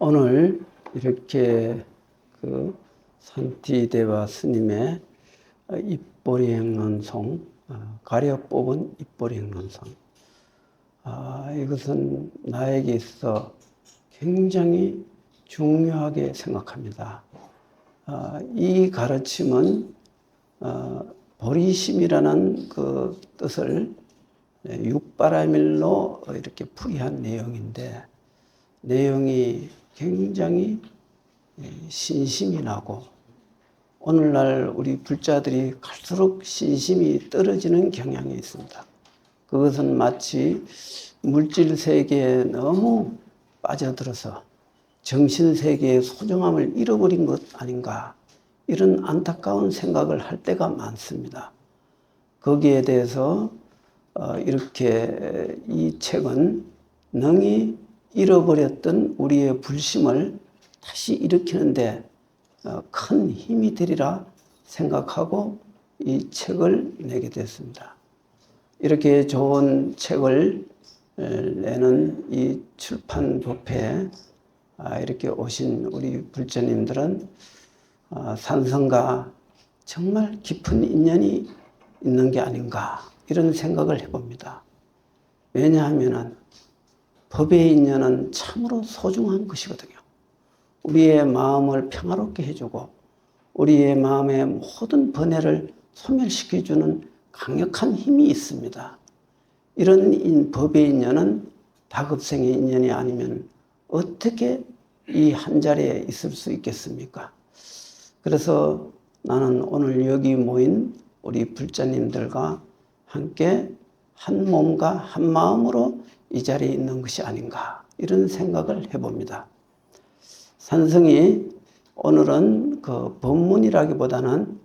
오늘 이렇게 그 산티데바 스님의 입보리 행론송, 가려 뽑은 입보리 행론송. 이것은 나에게 있어 굉장히 중요하게 생각합니다. 이 가르침은 보리심이라는 그 뜻을 육바라밀로 이렇게 풀이한 내용인데, 내용이 굉장히 신심이 나고, 오늘날 우리 불자들이 갈수록 신심이 떨어지는 경향이 있습니다. 그것은 마치 물질 세계에 너무 빠져들어서 정신 세계의 소중함을 잃어버린 것 아닌가, 이런 안타까운 생각을 할 때가 많습니다. 거기에 대해서 이렇게 이 책은 능히 잃어버렸던 우리의 불심을 다시 일으키는데 큰 힘이 되리라 생각하고 이 책을 내게 됐습니다. 이렇게 좋은 책을 내는 이 출판 법회에 이렇게 오신 우리 불자님들은 산성과 정말 깊은 인연이 있는 게 아닌가, 이런 생각을 해봅니다. 왜냐하면 법의 인연은 참으로 소중한 것이거든요. 우리의 마음을 평화롭게 해주고 우리의 마음의 모든 번뇌를 소멸시켜주는 강력한 힘이 있습니다. 이런 법의 인연은 다급생의 인연이 아니면 어떻게 이 한 자리에 있을 수 있겠습니까? 그래서 나는 오늘 여기 모인 우리 불자님들과 함께 한 몸과 한 마음으로 이 자리에 있는 것이 아닌가, 이런 생각을 해봅니다. 산성이 오늘은 그 법문이라기보다는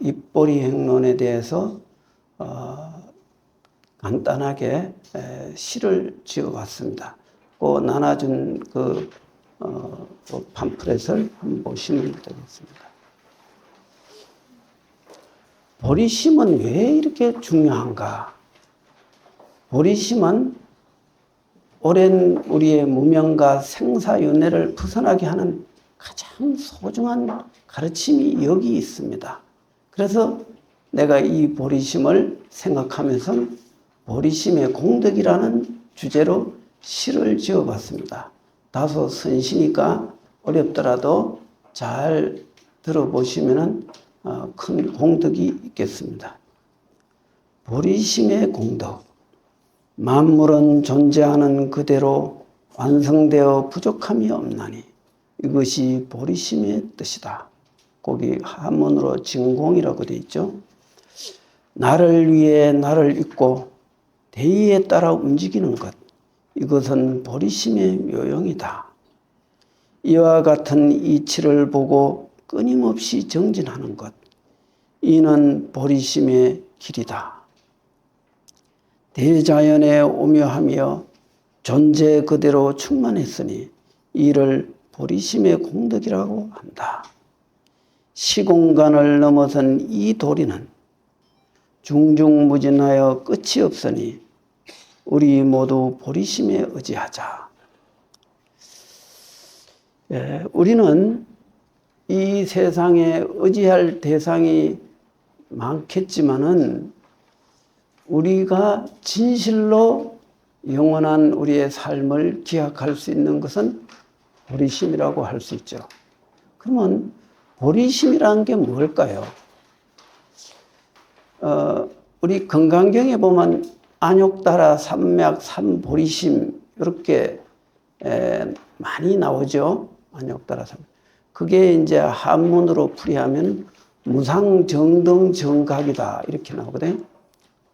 입보리 행론에 대해서 간단하게 시를 지어봤습니다. 그 나눠준 그 팜플렛을 한번 보시면 되겠습니다. 보리심은 왜 이렇게 중요한가? 보리심은 오랜 우리의 무명과 생사윤회를 벗어나게 하는 가장 소중한 가르침이 여기 있습니다. 그래서 내가 이 보리심을 생각하면서 보리심의 공덕이라는 주제로 시를 지어봤습니다. 다소 선시니까 어렵더라도 잘 들어보시면 큰 공덕이 있겠습니다. 보리심의 공덕. 만물은 존재하는 그대로 완성되어 부족함이 없나니 이것이 보리심의 뜻이다. 거기 한문으로 진공이라고 되어 있죠. 나를 위해 나를 잊고 대의에 따라 움직이는 것, 이것은 보리심의 묘용이다. 이와 같은 이치를 보고 끊임없이 정진하는 것, 이는 보리심의 길이다. 대자연에 오묘하며 존재 그대로 충만했으니 이를 보리심의 공덕이라고 한다. 시공간을 넘어선 이 도리는 중중무진하여 끝이 없으니 우리 모두 보리심에 의지하자. 우리는 이 세상에 의지할 대상이 많겠지만은 우리가 진실로 영원한 우리의 삶을 기약할 수 있는 것은 보리심이라고 할 수 있죠. 그러면 보리심이라는 게 뭘까요? 우리 건강경에 보면 안욕따라 삼맥 삼보리심 이렇게 많이 나오죠. 안욕따라 삼맥. 그게 이제 한문으로 풀이하면 무상정등정각이다, 이렇게 나오거든요.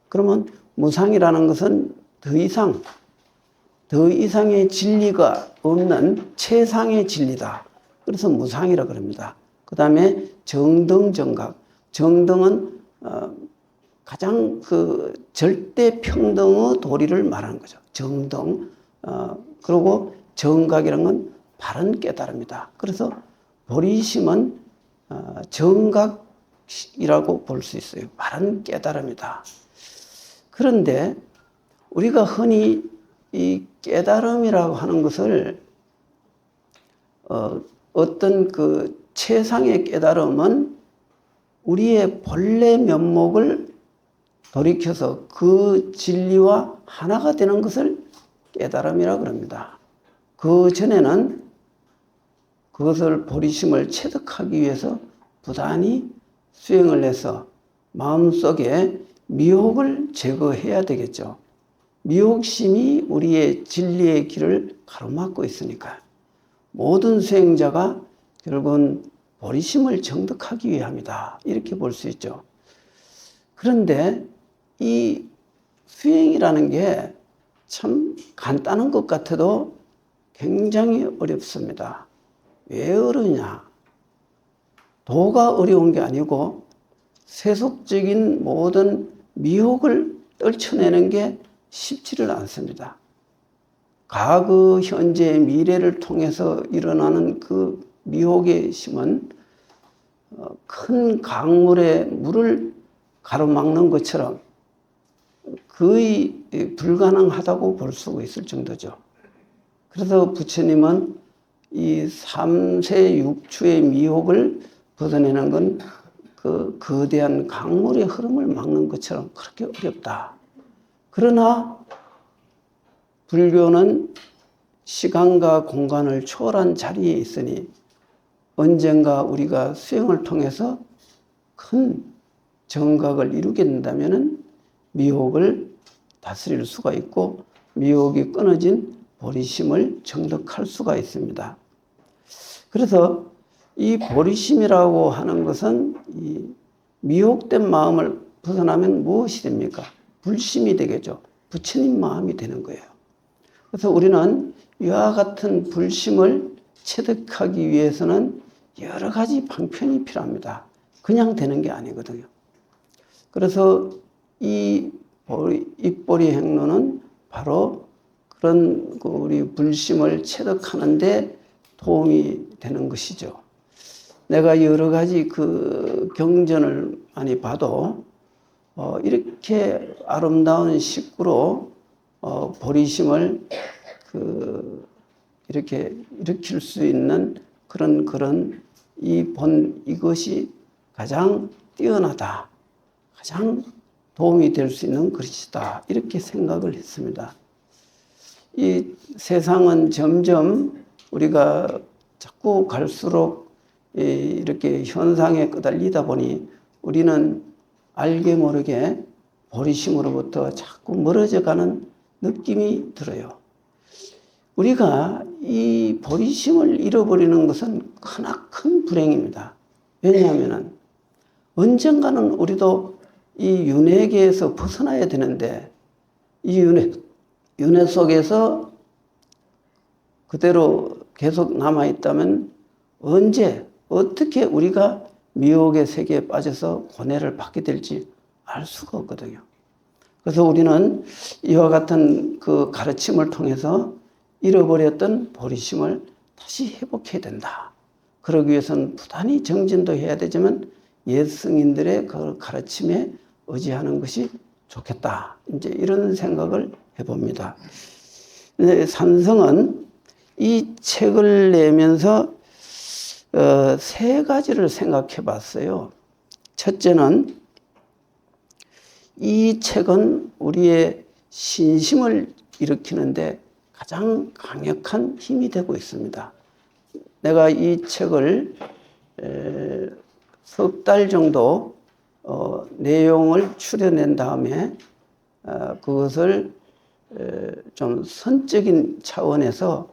그러면 무상이라는 것은 더 이상의 진리가 없는 최상의 진리다. 그래서 무상이라고 그럽니다. 그 다음에 정등정각. 정등은 가장 그 절대 평등의 도리를 말하는 거죠. 정등. 그리고 정각이라는 건 바른 깨달음이다. 그래서 보리심은 정각이라고 볼 수 있어요. 바른 깨달음이다. 그런데 우리가 흔히 이 깨달음이라고 하는 것을 어떤 그 최상의 깨달음은 우리의 본래 면목을 돌이켜서 그 진리와 하나가 되는 것을 깨달음이라 그럽니다. 그 전에는 그것을 보리심을 체득하기 위해서 부단히 수행을 해서 마음속에 미혹을 제거해야 되겠죠. 미혹심이 우리의 진리의 길을 가로막고 있으니까 모든 수행자가 결국은 보리심을 정득하기 위함이다. 이렇게 볼 수 있죠. 그런데 이 수행이라는 게 참 간단한 것 같아도 굉장히 어렵습니다. 왜 어려우냐? 도가 어려운 게 아니고 세속적인 모든 미혹을 떨쳐내는 게 쉽지를 않습니다. 과거, 현재, 미래를 통해서 일어나는 그 미혹의 심은 큰 강물에 물을 가로막는 것처럼 거의 불가능하다고 볼 수가 있을 정도죠. 그래서 부처님은 이 삼세 육추의 미혹을 벗어내는 건 그 거대한 강물의 흐름을 막는 것처럼 그렇게 어렵다. 그러나 불교는 시간과 공간을 초월한 자리에 있으니 언젠가 우리가 수행을 통해서 큰 정각을 이루게 된다면 미혹을 다스릴 수가 있고 미혹이 끊어진 보리심을 정득할 수가 있습니다. 그래서 이 보리심이라고 하는 것은 이 미혹된 마음을 벗어나면 무엇이 됩니까? 불심이 되겠죠. 부처님 마음이 되는 거예요. 그래서 우리는 이와 같은 불심을 체득하기 위해서는 여러 가지 방편이 필요합니다. 그냥 되는 게 아니거든요. 그래서 이 입보리 행로는 바로 그런 우리 불심을 체득하는데 도움이 되는 것이죠. 내가 여러 가지 그 경전을 많이 봐도 이렇게 아름다운 식구로 보리심을 이렇게 일으킬 수 있는 그런 이것이 가장 뛰어나다, 가장 도움이 될 수 있는 것이다 이렇게 생각을 했습니다. 이 세상은 점점 우리가 자꾸 갈수록 이렇게 현상에 끄달리다 보니 우리는 알게 모르게 보리심으로부터 자꾸 멀어져 가는 느낌이 들어요. 우리가 이 보리심을 잃어버리는 것은 크나큰 불행입니다. 왜냐하면 언젠가는 우리도 이 윤회계에서 벗어나야 되는데 이 윤회 속에서 그대로 계속 남아있다면 언제 어떻게 우리가 미혹의 세계에 빠져서 고뇌를 받게 될지 알 수가 없거든요. 그래서 우리는 이와 같은 그 가르침을 통해서 잃어버렸던 보리심을 다시 회복해야 된다. 그러기 위해서는 부단히 정진도 해야 되지만 옛 승인들의 그 가르침에 의지하는 것이 좋겠다. 이제 이런 생각을 해봅니다. 삼성은 이 책을 내면서 세 가지를 생각해 봤어요. 첫째는 이 책은 우리의 신심을 일으키는데 가장 강력한 힘이 되고 있습니다. 내가 이 책을 석 달 정도 내용을 추려낸 다음에 그것을 좀 선적인 차원에서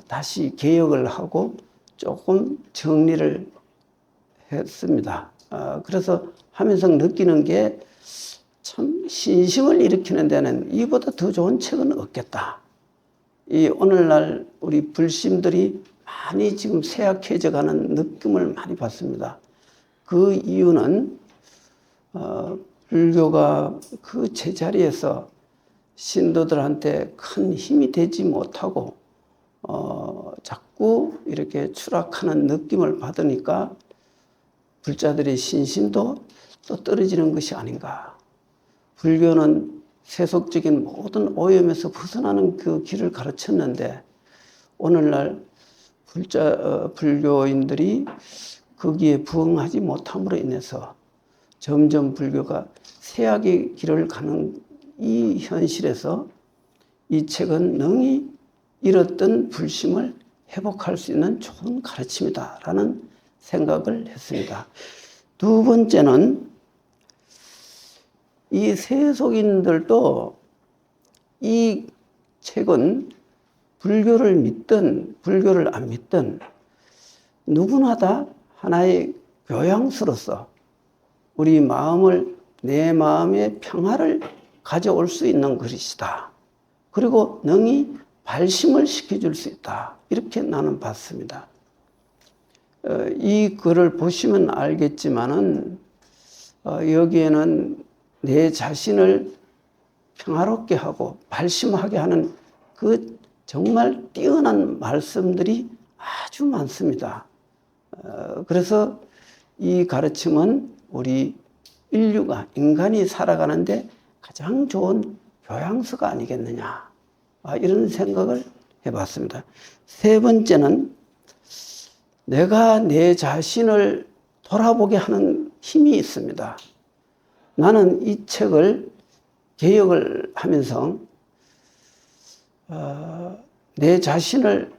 다시 개혁을 하고 조금 정리를 했습니다. 그래서 하면서 느끼는 게 참 신심을 일으키는 데는 이보다 더 좋은 책은 없겠다. 이 오늘날 우리 불심들이 많이 지금 쇠약해져 가는 느낌을 많이 받습니다. 그 이유는 불교가 그 제자리에서 신도들한테 큰 힘이 되지 못하고 자꾸 이렇게 추락하는 느낌을 받으니까 불자들의 신심도 또 떨어지는 것이 아닌가. 불교는 세속적인 모든 오염에서 벗어나는 그 길을 가르쳤는데 오늘날 불교인들이 거기에 부응하지 못함으로 인해서 점점 불교가 쇠약의 길을 가는 이 현실에서 이 책은 능히 잃었던 불심을 회복할 수 있는 좋은 가르침이다라는 생각을 했습니다. 두 번째는 이 세속인들도 이 책은 불교를 믿든 불교를 안 믿든 누구나 다 하나의 교양수로서 우리 마음을 내 마음의 평화를 가져올 수 있는 것이다. 그리고 능히 발심을 시켜줄 수 있다. 이렇게 나는 봤습니다. 이 글을 보시면 알겠지만은 여기에는 내 자신을 평화롭게 하고 발심하게 하는 그 정말 뛰어난 말씀들이 아주 많습니다. 그래서 이 가르침은 우리 인류가, 인간이 살아가는데 가장 좋은 교양서가 아니겠느냐, 이런 생각을 해봤습니다. 세 번째는 내가 내 자신을 돌아보게 하는 힘이 있습니다. 나는 이 책을 개혁을 하면서 내 자신을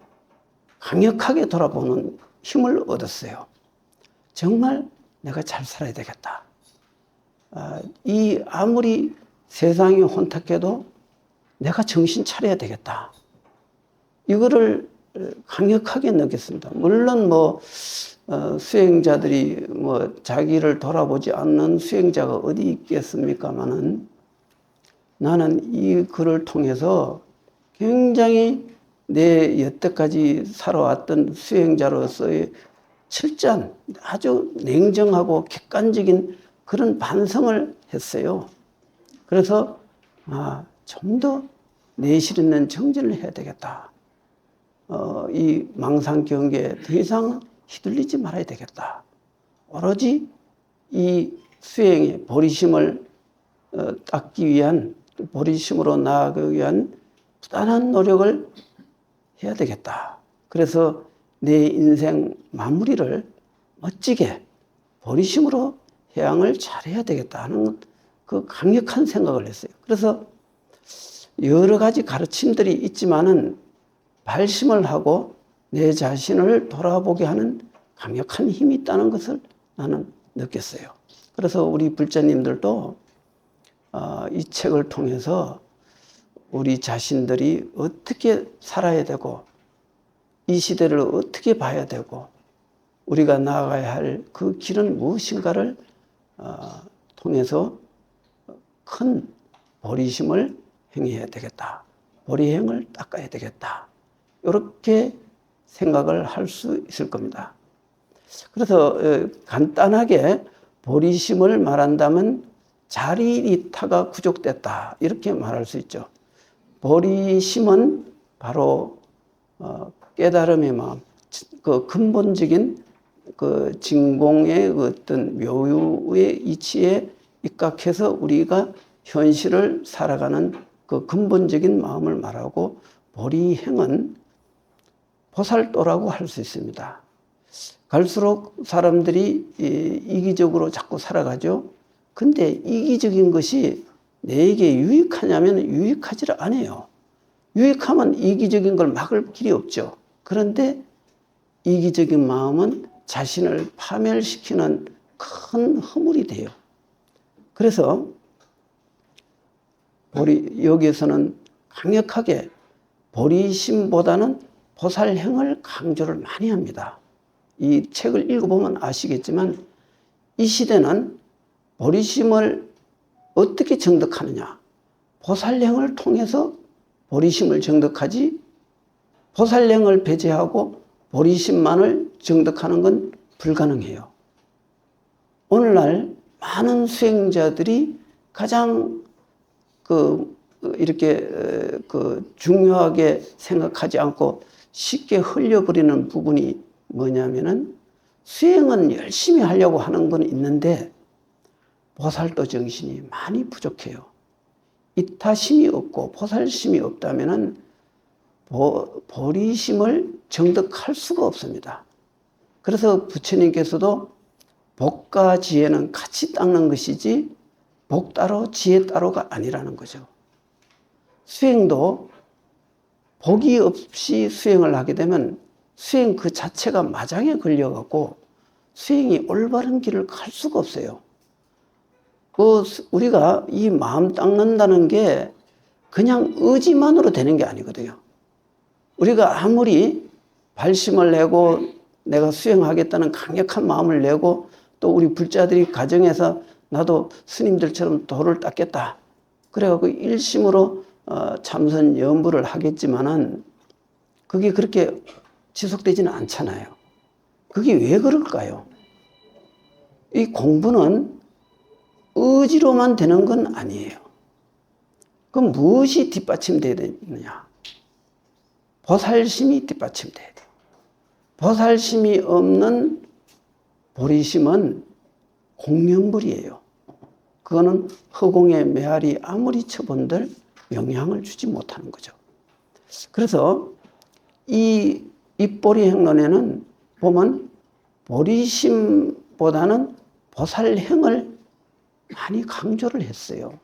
강력하게 돌아보는 힘을 얻었어요. 정말 내가 잘 살아야 되겠다. 이 아무리 세상이 혼탁해도 내가 정신 차려야 되겠다. 이거를 강력하게 느꼈습니다. 물론 수행자들이 자기를 돌아보지 않는 수행자가 어디 있겠습니까마는 나는 이 글을 통해서 굉장히 내 여태까지 살아왔던 수행자로서의 철저한 아주 냉정하고 객관적인 그런 반성을 했어요. 그래서 좀 더 내실 있는 정진을 해야 되겠다. 이 망상경계에 더 이상 휘둘리지 말아야 되겠다. 오로지 이 수행의 보리심을 닦기 위한, 보리심으로 나아가기 위한 부단한 노력을 해야 되겠다. 그래서 내 인생 마무리를 멋지게 보리심으로 해양을 잘해야 되겠다 하는 그 강력한 생각을 했어요. 그래서 여러 가지 가르침들이 있지만은 발심을 하고 내 자신을 돌아보게 하는 강력한 힘이 있다는 것을 나는 느꼈어요. 그래서 우리 불자님들도 이 책을 통해서 우리 자신들이 어떻게 살아야 되고 이 시대를 어떻게 봐야 되고 우리가 나아가야 할 그 길은 무엇인가를 통해서 큰 보리심을 행해야 되겠다. 보리행을 닦아야 되겠다. 이렇게 생각을 할 수 있을 겁니다. 그래서 간단하게 보리심을 말한다면 자리리타가 부족됐다. 이렇게 말할 수 있죠. 보리심은 바로 깨달음의 마음, 그 근본적인 그 진공의 어떤 묘유의 이치에 입각해서 우리가 현실을 살아가는 그 근본적인 마음을 말하고, 보리행은 보살도라고 할 수 있습니다. 갈수록 사람들이 이기적으로 자꾸 살아가죠. 근데 이기적인 것이 내게 유익하냐면 유익하지를 않아요. 유익하면 이기적인 걸 막을 길이 없죠. 그런데 이기적인 마음은 자신을 파멸시키는 큰 허물이 돼요. 그래서 여기에서는 강력하게 보리심보다는 보살행을 강조를 많이 합니다. 이 책을 읽어보면 아시겠지만 이 시대는 보리심을 어떻게 정득하느냐. 보살행을 통해서 보리심을 정득하지, 보살행을 배제하고 보리심만을 정득하는 건 불가능해요. 오늘날 많은 수행자들이 가장 이렇게 중요하게 생각하지 않고 쉽게 흘려버리는 부분이 뭐냐면은, 수행은 열심히 하려고 하는 건 있는데 보살도 정신이 많이 부족해요. 이타심이 없고 보살심이 없다면은 보리심을 정득할 수가 없습니다. 그래서 부처님께서도 복과 지혜는 같이 닦는 것이지 복 따로 지혜 따로가 아니라는 거죠. 수행도 복이 없이 수행을 하게 되면 수행 그 자체가 마장에 걸려갖고 수행이 올바른 길을 갈 수가 없어요. 우리가 이 마음 닦는다는 게 그냥 의지만으로 되는 게 아니거든요. 우리가 아무리 발심을 내고 내가 수행하겠다는 강력한 마음을 내고 또 우리 불자들이 가정에서 나도 스님들처럼 도를 닦겠다. 그래갖고 일심으로 참선 염불을 하겠지만은 그게 그렇게 지속되지는 않잖아요. 그게 왜 그럴까요? 이 공부는 의지로만 되는 건 아니에요. 그럼 무엇이 뒷받침돼야 되느냐? 보살심이 뒷받침돼야 돼요. 보살심이 없는 보리심은 공명불이에요. 그거는 허공의 메아리 아무리 쳐본들 영향을 주지 못하는 거죠. 그래서 이 입보리 행론에는 보면 보리심보다는 보살행을 많이 강조를 했어요.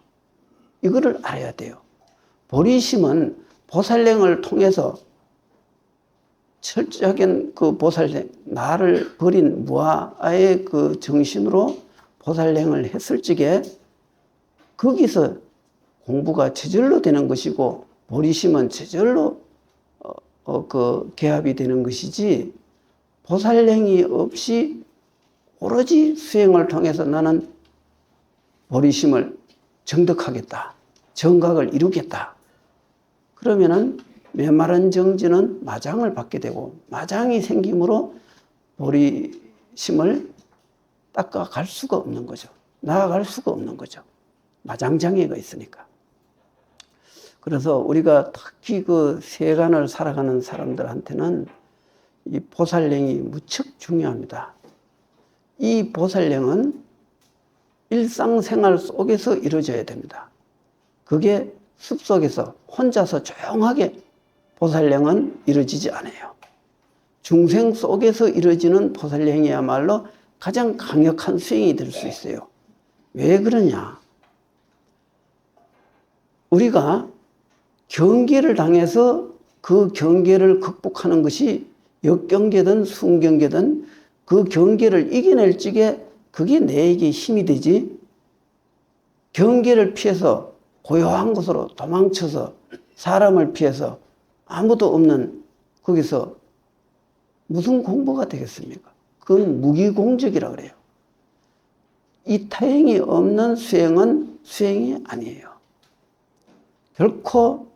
이거를 알아야 돼요. 보리심은 보살행을 통해서 철저하게 그 보살행, 나를 버린 무아의 그 정신으로 보살행을 했을 적에 거기서 공부가 저절로 되는 것이고 보리심은 저절로 그 개합이 되는 것이지 보살행이 없이 오로지 수행을 통해서 나는 보리심을 정득하겠다. 정각을 이루겠다. 그러면은 메마른 정지는 마장을 받게 되고 마장이 생김으로 보리심을 닦아갈 수가 없는 거죠. 나아갈 수가 없는 거죠. 마장장애가 있으니까. 그래서 우리가 특히 그 세간을 살아가는 사람들한테는 이 보살행이 무척 중요합니다. 이 보살행은 일상생활 속에서 이루어져야 됩니다. 그게 숲속에서 혼자서 조용하게 보살행은 이루어지지 않아요. 중생 속에서 이루어지는 보살행이야말로 가장 강력한 수행이 될 수 있어요. 왜 그러냐? 우리가 경계를 당해서 그 경계를 극복하는 것이 역경계든 순경계든 그 경계를 이겨낼 적에 그게 내게 힘이 되지, 경계를 피해서 고요한 곳으로 도망쳐서 사람을 피해서 아무도 없는 거기서 무슨 공부가 되겠습니까? 그건 무기공적이라고 그래요. 이 타행이 없는 수행은 수행이 아니에요. 결코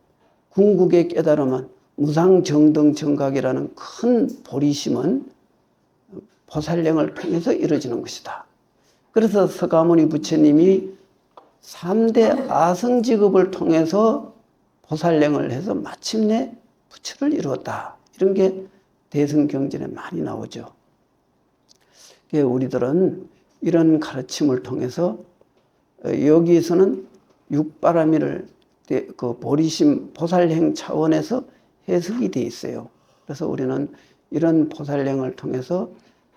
궁극의 깨달음은 무상정등정각이라는 큰 보리심은 보살행을 통해서 이루어지는 것이다. 그래서 서가모니 부처님이 3대 아성직업을 통해서 보살행을 해서 마침내 부처를 이루었다. 이런 게 대승경전에 많이 나오죠. 우리들은 이런 가르침을 통해서 여기에서는 육바라밀을 그 보리심 보살행 차원에서 해석이 되어 있어요. 그래서 우리는 이런 보살행을 통해서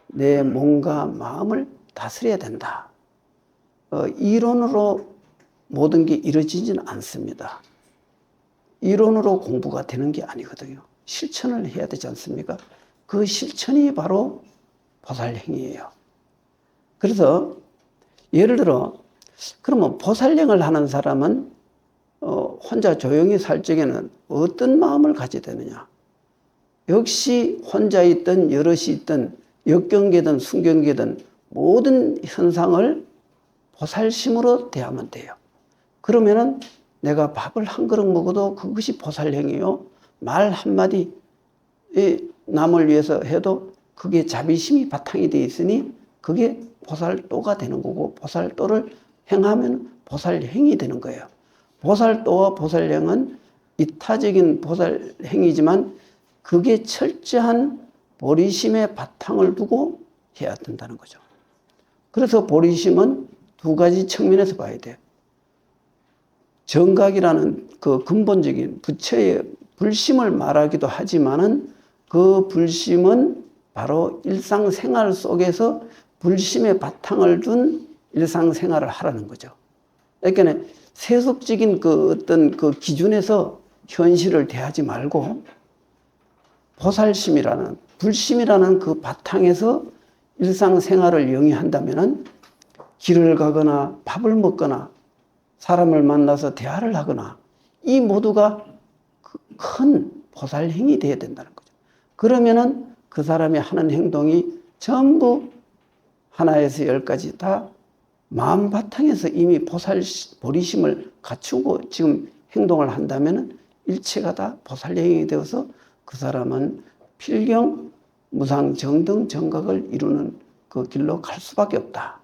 내 몸과 마음을 다스려야 된다. 이론으로 모든 게 이루어지지는 않습니다. 이론으로 공부가 되는 게 아니거든요. 실천을 해야 되지 않습니까? 그 실천이 바로 보살행이에요. 그래서 예를 들어 그러면 보살행을 하는 사람은 혼자 조용히 살 적에는 어떤 마음을 가져야 되느냐? 역시 혼자 있든 여럿이 있든 역경계든 순경계든 모든 현상을 보살심으로 대하면 돼요. 그러면은 내가 밥을 한 그릇 먹어도 그것이 보살행이요. 말 한마디 남을 위해서 해도 그게 자비심이 바탕이 되어 있으니 그게 보살도가 되는 거고 보살도를 행하면 보살행이 되는 거예요. 보살도와 보살행은 이타적인 보살행이지만 그게 철저한 보리심의 바탕을 두고 해야 된다는 거죠. 그래서 보리심은 두 가지 측면에서 봐야 돼요. 정각이라는 그 근본적인 불심을 말하기도 하지만은 그 불심은 바로 일상생활 속에서 불심의 바탕을 둔 일상생활을 하라는 거죠. 그러니까 세속적인 그 어떤 그 기준에서 현실을 대하지 말고 보살심이라는, 불심이라는 그 바탕에서 일상생활을 영위한다면은 길을 가거나 밥을 먹거나 사람을 만나서 대화를 하거나 이 모두가 큰 보살행이 되어야 된다는 거죠. 그러면은 그 사람이 하는 행동이 전부 하나에서 열까지 다 마음 바탕에서 이미 보리심을 갖추고 지금 행동을 한다면은 일체가 다 보살행이 되어서 그 사람은 필경 무상 정등 정각을 이루는 그 길로 갈 수밖에 없다.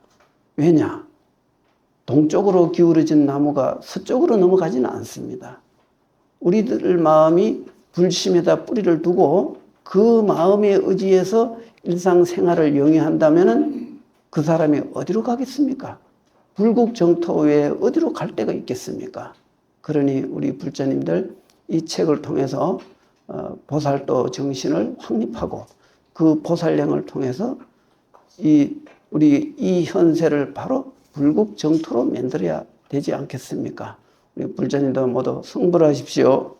왜냐? 동쪽으로 기울어진 나무가 서쪽으로 넘어가지는 않습니다. 우리들 마음이 불심에다 뿌리를 두고 그 마음의 의지에서 일상생활을 영위한다면은 그 사람이 어디로 가겠습니까? 불국정토 외에 어디로 갈 데가 있겠습니까? 그러니 우리 불자님들 이 책을 통해서 보살도 정신을 확립하고 그 보살령을 통해서 우리 이 현세를 바로 불국정토로 만들어야 되지 않겠습니까? 우리 불자님도 모두 성불하십시오.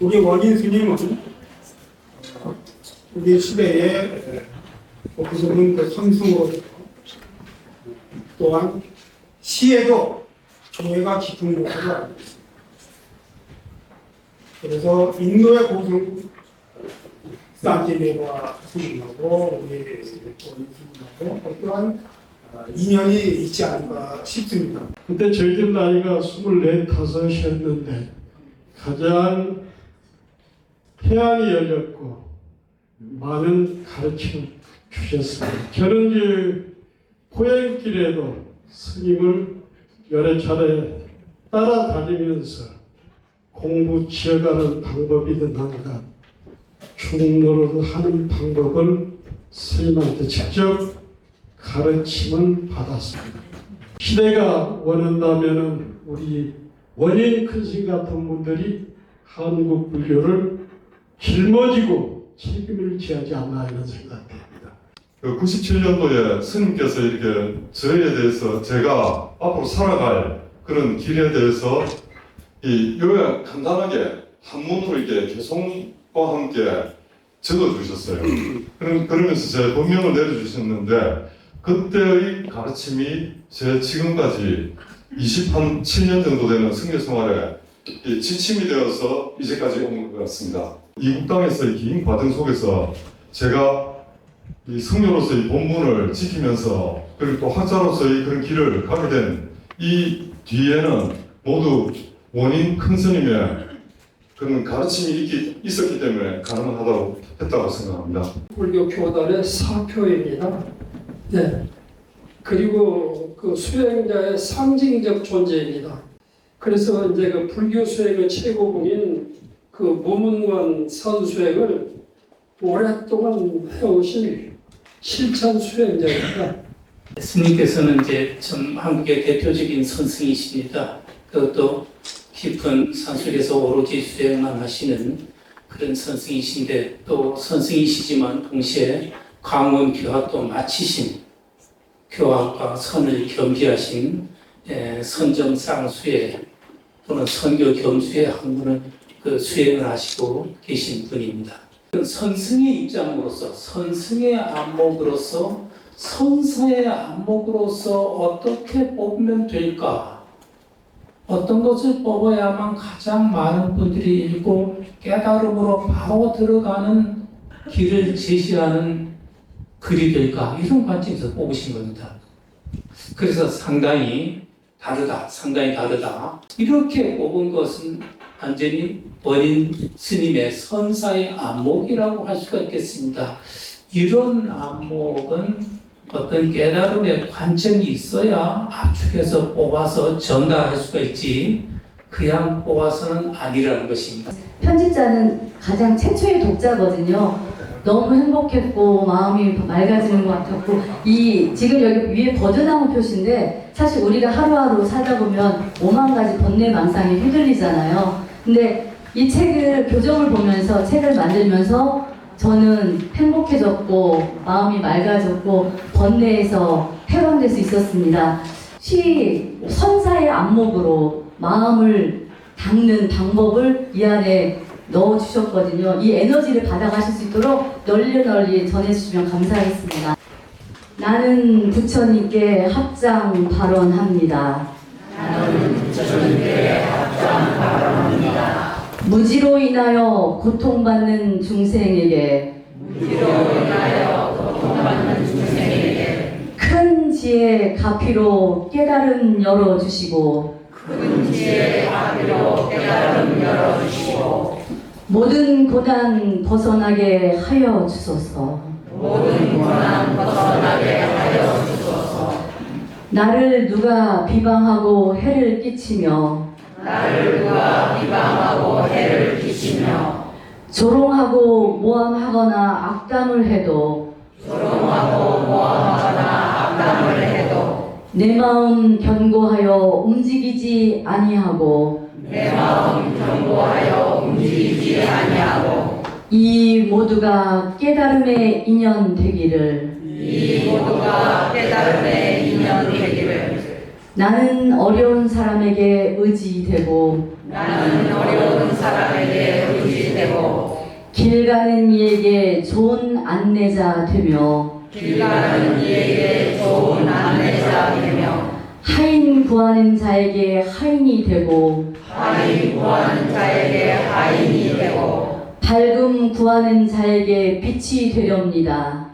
우리 원인 스님은 우리 시대에 그분은 그 선승으로 또한 시에도 교회가 깊은 곳으로 알고 있습니다. 그래서 인도의 고승 산티메가 스님하고 우리 원인 스님하고 어떠한 인연이 있지 않을까 싶습니다. 그때 저희들 나이가 24, 5이었는데 가장 태안이 열렸고 많은 가르침을 주셨습니다. 저는 이제 고행길에도 스님을 여러 차례 따라다니면서 공부 지어가는 방법이든 한가 중노를 하는 방법을 스님한테 직접 가르침을 받았습니다. 시대가 원한다면 우리 원인 큰신 같은 분들이 한국 불교를 짊어지고 책임을 지하지 않나 이런 생각됩니다. 97년도에 스님께서 이렇게 저에 대해서 제가 앞으로 살아갈 그런 길에 대해서 요약 간단하게 한문으로 이렇게 개송과 함께 적어주셨어요. 그러면서 제 본명을 내려주셨는데 그때의 가르침이 제 지금까지 27년 정도 되는 승려 생활에 지침이 되어서 이제까지 온 것 같습니다. 이국당에서의 긴 과정 속에서 제가 이 승려로서의 본분을 지키면서 그리고 또 학자로서의 그런 길을 가게 된 이 뒤에는 모두 원인 큰 스님의 그런 가르침이 있었기 때문에 가능하다고 했다고 생각합니다. 불교 교단의 사표입니다. 네. 그리고 그 수행자의 상징적 존재입니다. 그래서 이제 그 불교 수행의 최고봉인 그 무문관 선수행을 오랫동안 해오신 실천 수행자입니다. 스님께서는 이제 참 한국의 대표적인 선승이십니다. 그것도 깊은 산속에서 오로지 수행만 하시는 그런 선승이신데 또 선승이시지만 동시에 강원 교학도 마치신 교학과 선을 겸비하신 선정쌍수의 또는 선교 겸수의 학문을 수행을 하시고 계신 분입니다. 선승의 입장으로서, 선승의 안목으로서, 선사의 안목으로서 어떻게 뽑으면 될까? 어떤 것을 뽑아야만 가장 많은 분들이 읽고 깨달음으로 바로 들어가는 길을 제시하는 글이 될까? 이런 관점에서 뽑으신 겁니다. 그래서 상당히 다르다. 이렇게 뽑은 것은 완전히 원인 스님의 선사의 안목이라고 할 수가 있겠습니다. 이런 안목은 어떤 깨달음의 관점이 있어야 압축해서 뽑아서 전달할 수가 있지 그냥 뽑아서는 아니라는 것입니다. 편집자는 가장 최초의 독자거든요. 너무 행복했고 마음이 맑아지는 것 같았고 이 지금 여기 위에 버드나무 표시인데 사실 우리가 하루하루 살다 보면 5만 가지 번뇌망상에 휘둘리잖아요. 근데 이 책을 교정을 보면서 책을 만들면서 저는 행복해졌고 마음이 맑아졌고 번뇌에서 해방될 수 있었습니다. 시 선사의 안목으로 마음을 닦는 방법을 이 안에 넣어주셨거든요. 이 에너지를 받아가실 수 있도록 널리 전해주시면 감사하겠습니다. 나는 부처님께 합장 발언합니다. 무지로 인하여 고통받는 중생에게 큰 지혜 가피로 깨달음 열어주시고 모든 고난 벗어나게 하여 주소서. 나를 누가 비방하고 해를 끼치며 조롱하고 모함하거나 악담을 해도 내 마음 견고하여 움직이지 아니하고 이 모두가 깨달음의 인연 되기를. 나는 어려운 사람에게 의지되고 길 가는 이에게 좋은 안내자 되며 하인 구하는 자에게 하인이 되고 밝음 구하는 자에게 빛이 되렵니다.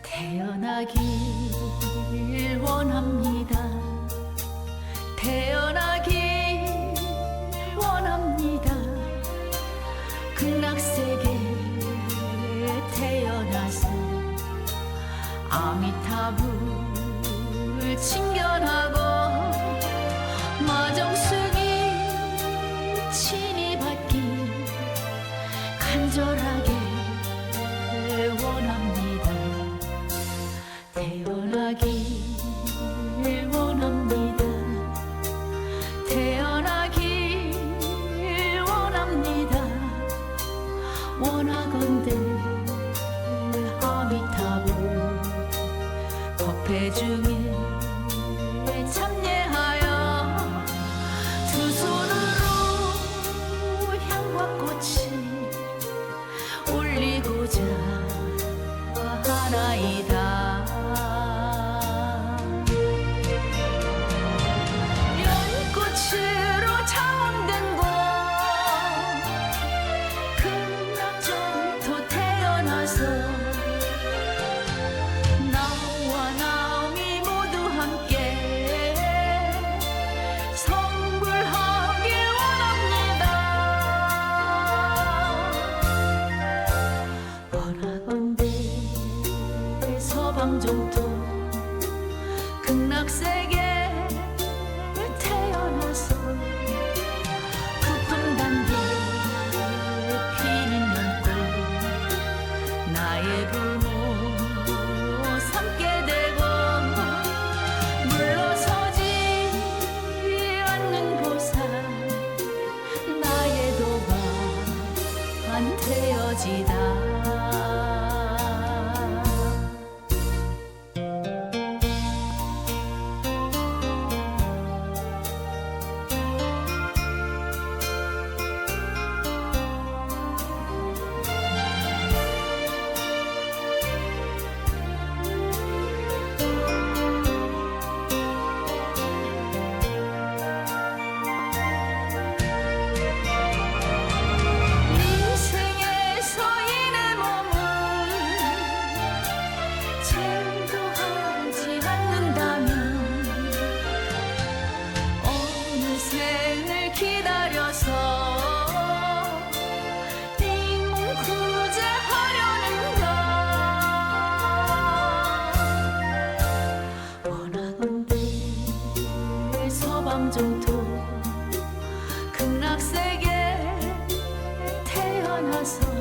태어나길 원합니다. 태어나길 원합니다. 극락세계에 태어나서 아미타불을 친견하고 마정숙이 친이받기 간절하게 원합니다. 태어나길 원합니다. 태어나길 원합니다. 원하건대 아미타불 법회 중에 서방종토 극락세계 태어나서